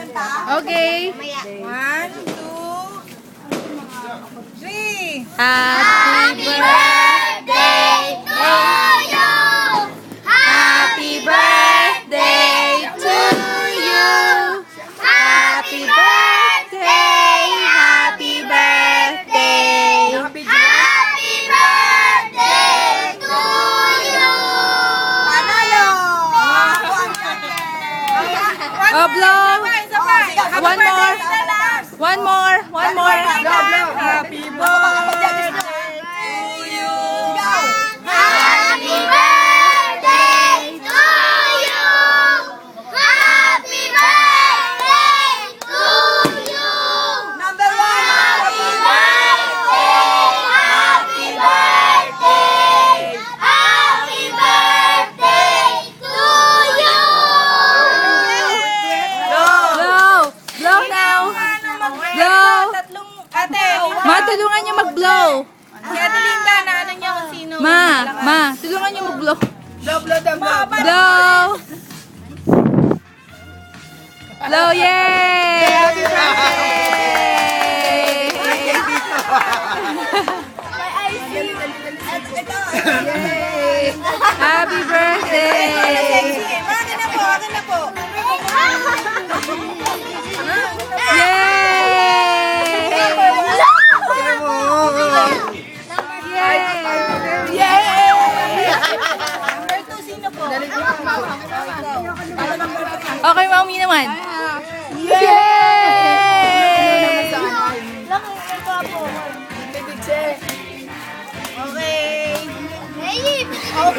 Okay. 1, 2, 3. Happy birthday to you. Happy birthday to you. Happy birthday. Happy birthday. Happy birthday to you. Panalo! Oh, blow. One more. One more. One more. Happy birthday to you. Happy birthday to you. Happy birthday to you. Number 1. Happy birthday. Happy birthday. Happy birthday to you. Blow. Blow now. Blow. Tatlong ate. Ma, tulungan niyo mag-blow. Si Ate Linda, na ano niya kung sino. Ma, tulungan niyo mag-blow. Blow the blow. Blow. Blow, yay! Happy birthday! Happy birthday! Akin na po, akin na po. Yay! Yay! Number 2, sino po? Okay, Mami naman. Yay! Okay.